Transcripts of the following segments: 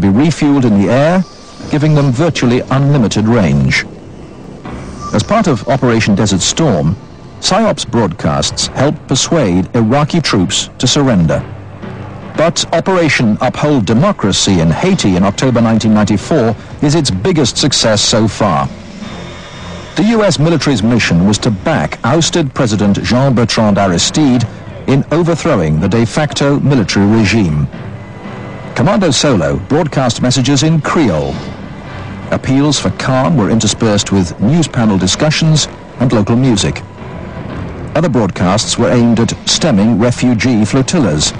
be refueled in the air, giving them virtually unlimited range. As part of Operation Desert Storm, PSYOPs broadcasts helped persuade Iraqi troops to surrender. But Operation Uphold Democracy in Haiti in October 1994 is its biggest success so far. The US military's mission was to back ousted President Jean-Bertrand Aristide in overthrowing the de facto military regime. Commando Solo broadcast messages in Creole. Appeals for calm were interspersed with news panel discussions and local music. Other broadcasts were aimed at stemming refugee flotillas.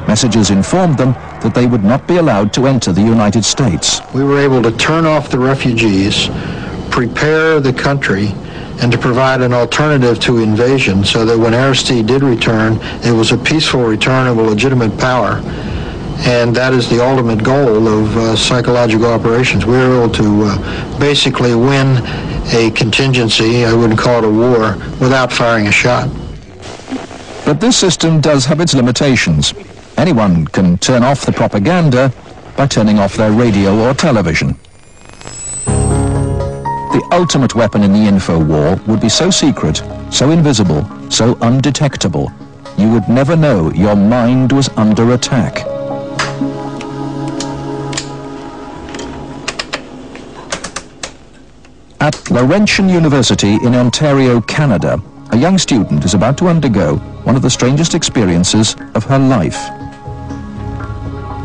Messages informed them that they would not be allowed to enter the United States. We were able to turn off the refugees, prepare the country, and to provide an alternative to invasion so that when Aristide did return, it was a peaceful return of a legitimate power. And that is the ultimate goal of psychological operations. We were able to basically win a contingency, I wouldn't call it a war, without firing a shot. But this system does have its limitations. Anyone can turn off the propaganda by turning off their radio or television. The ultimate weapon in the info war would be so secret, so invisible, so undetectable, you would never know your mind was under attack. At Laurentian University in Ontario, Canada, a young student is about to undergo one of the strangest experiences of her life.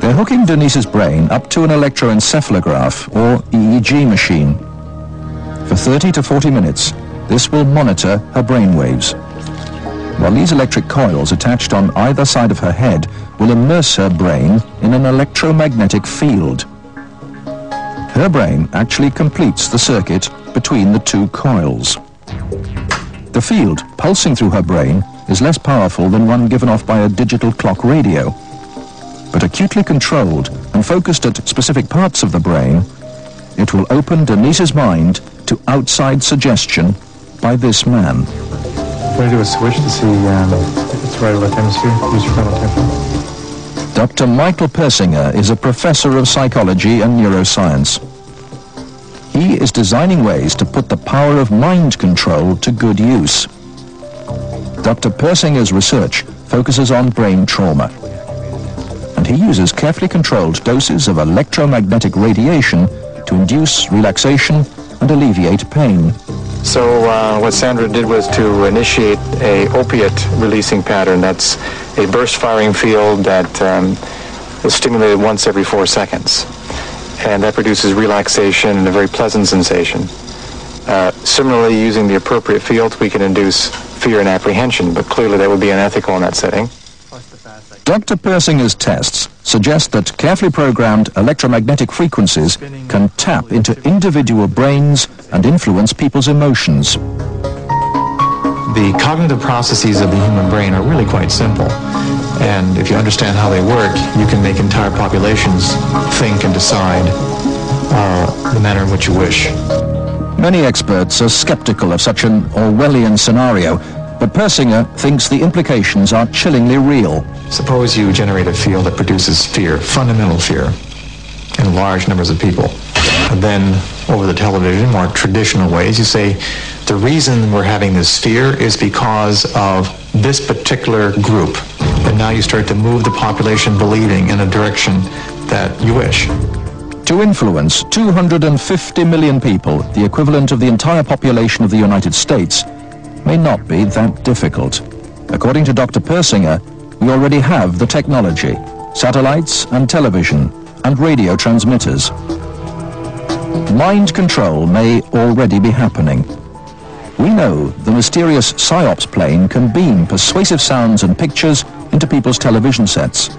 They're hooking Denise's brain up to an electroencephalograph, or EEG machine. For 30 to 40 minutes, this will monitor her brainwaves. While these electric coils attached on either side of her head will immerse her brain in an electromagnetic field. Her brain actually completes the circuit between the two coils. The field pulsing through her brain is less powerful than one given off by a digital clock radio. But acutely controlled and focused at specific parts of the brain, it will open Denise's mind to outside suggestion by this man. We're going to do a switch to see if it's right or left hemisphere. Use your frontal temporal. Dr. Michael Persinger is a professor of psychology and neuroscience. He is designing ways to put the power of mind control to good use. Dr. Persinger's research focuses on brain trauma, and he uses carefully controlled doses of electromagnetic radiation to induce relaxation and alleviate pain. So what Sandra did was to initiate a opiate releasing pattern. That's a burst firing field that is stimulated once every 4 seconds. And that produces relaxation and a very pleasant sensation. Similarly, using the appropriate fields, we can induce fear and apprehension, but clearly that would be unethical in that setting. Dr. Persinger's tests suggest that carefully programmed electromagnetic frequencies can tap into individual brains and influence people's emotions. The cognitive processes of the human brain are really quite simple. And if you understand how they work, you can make entire populations think and decide the manner in which you wish. Many experts are skeptical of such an Orwellian scenario, but Persinger thinks the implications are chillingly real. Suppose you generate a field that produces fear, fundamental fear, in large numbers of people. And then, over the television, more traditional ways, you say, the reason we're having this fear is because of this particular group. And now you start to move the population believing in a direction that you wish. To influence 250 million people, the equivalent of the entire population of the United States, may not be that difficult. According to Dr. Persinger, we already have the technology, satellites and television and radio transmitters. Mind control may already be happening. We know the mysterious PSYOPs plane can beam persuasive sounds and pictures into people's television sets.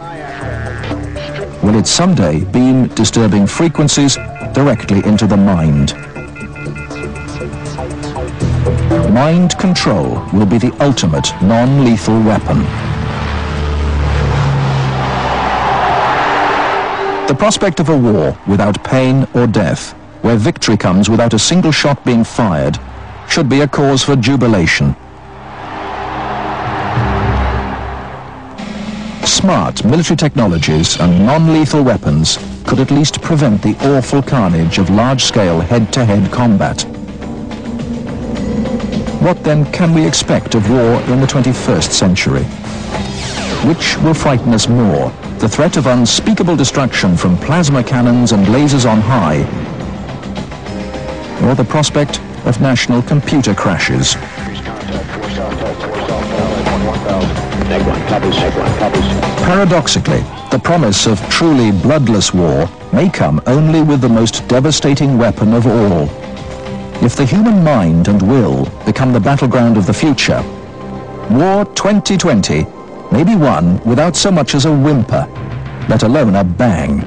Will it someday beam disturbing frequencies directly into the mind? Mind control will be the ultimate non-lethal weapon. The prospect of a war without pain or death, where victory comes without a single shot being fired, should be a cause for jubilation. Smart military technologies and non-lethal weapons could at least prevent the awful carnage of large-scale head-to-head combat. What then can we expect of war in the 21st century? Which will frighten us more, the threat of unspeakable destruction from plasma cannons and lasers on high, or the prospect of national computer crashes? Paradoxically, the promise of truly bloodless war may come only with the most devastating weapon of all. If the human mind and will become the battleground of the future, War 2020 may be won without so much as a whimper, let alone a bang.